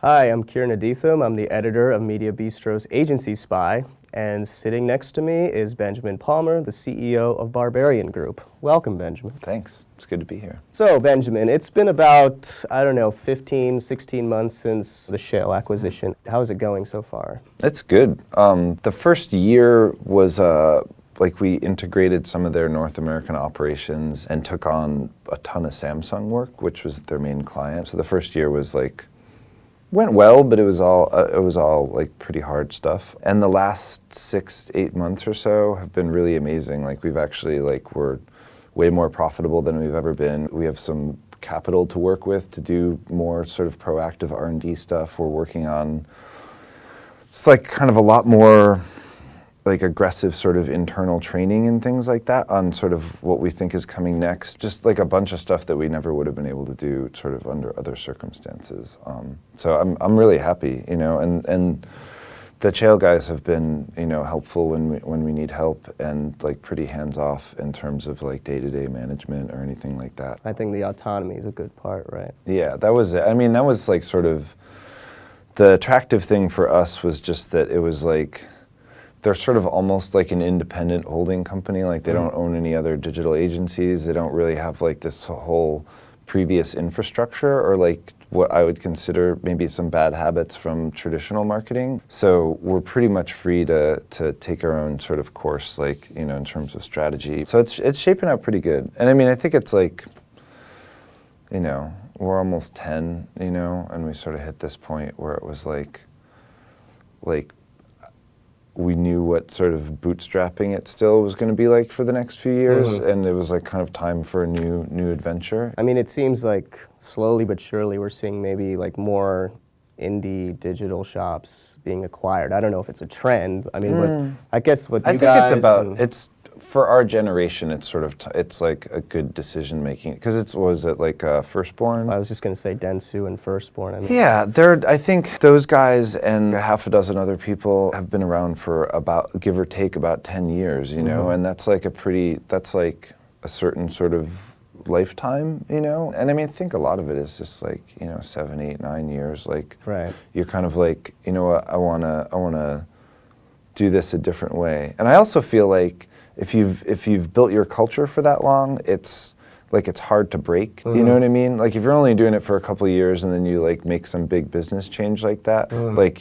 Hi, I'm Kieran Aditham. I'm the editor of Mediabistro's Agency Spy, and sitting next to me is Benjamin Palmer, the CEO of Barbarian Group. Welcome, Benjamin. Thanks. It's good to be here. So, Benjamin, it's been about, 15, 16 months since the Shale acquisition. How's it going so far? It's good. The first year was we integrated some of their North American operations and took on a ton of Samsung work, which was their main client. So the first year was went well, but it was all pretty hard stuff. And the last 6 to 8 months or so have been really amazing. We've actually we're way more profitable than we've ever been. We have some capital to work with to do more sort of proactive R&D stuff. We're working on kind of a lot more aggressive sort of internal training and things like that on sort of what we think is coming next. Just a bunch of stuff that we never would have been able to do sort of under other circumstances. So I'm really happy, and the Shale guys have been, helpful when we need help and pretty hands-off in terms of day-to-day management or anything like that. I think the autonomy is a good part, right? Yeah, that was it. I mean, that was sort of the attractive thing for us was just that it was they're sort of almost like an independent holding company. They don't own any other digital agencies. They don't really have this whole previous infrastructure or what I would consider maybe some bad habits from traditional marketing. So we're pretty much free to take our own sort of course, in terms of strategy. So it's shaping out pretty good. And I mean, I think it's we're almost 10, and we sort of hit this point where it was we knew what sort of bootstrapping it still was going to be for the next few years, and it was kind of time for a new adventure. I mean, it seems slowly but surely we're seeing maybe more indie digital shops being acquired. I don't know if it's a trend. I mean, but I guess what you guys... I think it's for our generation, it's sort of, it's a good decision making, because was it Firstborn? I was just going to say Dentsu and Firstborn. I mean. Yeah, I think those guys and half a dozen other people have been around for about, give or take, about 10 years, and that's that's a certain sort of lifetime, and I mean, I think a lot of it is just 7, 8, 9 years, right. You're kind of you know what, I wanna do this a different way. And I also feel if you've built your culture for that long, it's hard to break. You know what I mean? If you're only doing it for a couple of years and then you make some big business change like that,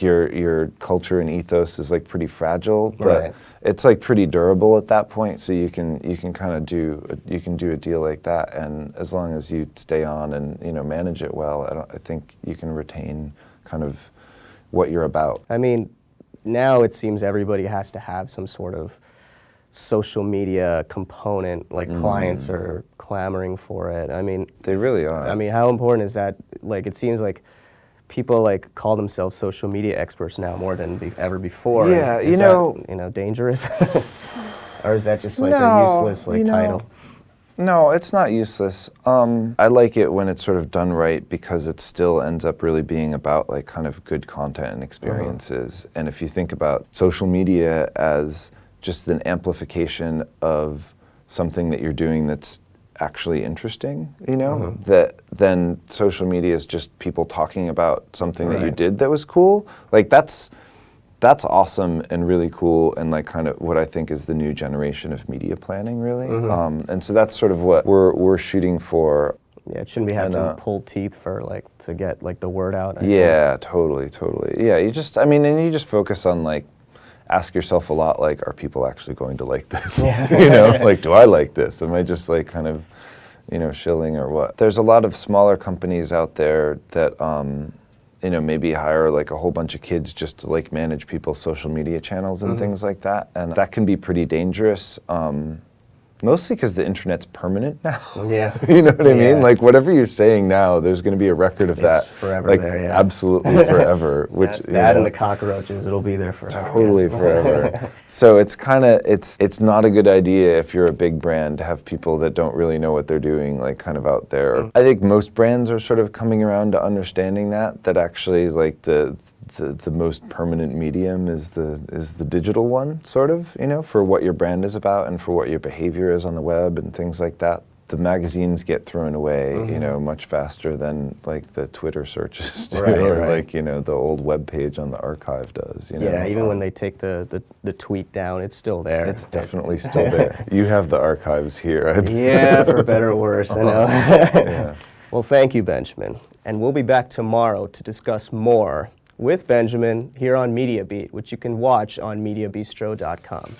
your culture and ethos is pretty fragile, but right. It's pretty durable at that point. So you can kind of do a deal like that, and as long as you stay on and manage it well, I think you can retain kind of what you're about. I mean, now it seems everybody has to have some sort of social media component, clients are clamoring for it. I mean, they really are. I mean, how important is that? It seems people call themselves social media experts now more than ever before. Yeah, is that, dangerous? Or is that just a useless title? No, it's not useless. I like it when it's sort of done right, because it still ends up really being about kind of good content and experiences. And if you think about social media as just an amplification of something that you're doing that's actually interesting, that then social media is just people talking about something that you did that was cool. That's awesome and really cool, and kind of what I think is the new generation of media planning, really. And so that's sort of what we're shooting for. Yeah, it shouldn't be having to pull teeth for to get the word out. Yeah, totally. Yeah, you just focus on ask yourself a lot, are people actually going to like this? Yeah. Do I like this? Am I just kind of, shilling or what? There's a lot of smaller companies out there that, maybe hire a whole bunch of kids just to manage people's social media channels and things like that. And that can be pretty dangerous. Mostly because the internet's permanent now. Yeah. You know what I mean? Whatever you're saying now, there's going to be a record of that. Forever there, yeah. Absolutely forever. Which that and the cockroaches, it'll be there forever. Totally forever. So it's kind of, it's not a good idea if you're a big brand to have people that don't really know what they're doing, kind of out there. I think most brands are sort of coming around to understanding that actually the most permanent medium is the digital one, sort of, for what your brand is about and for what your behavior is on the web and things like that. the magazines get thrown away, you know, much faster than like the Twitter searches do, Right, or right. like, you know, the old web page on the archive does. You know? Yeah, even when they take the tweet down, it's still there. It's definitely still there. You have the archives here. Yeah, for better or worse, I know. Yeah. Well, thank you, Benjamin. And we'll be back tomorrow to discuss more with Benjamin here on Media Beat, which you can watch on mediabistro.com.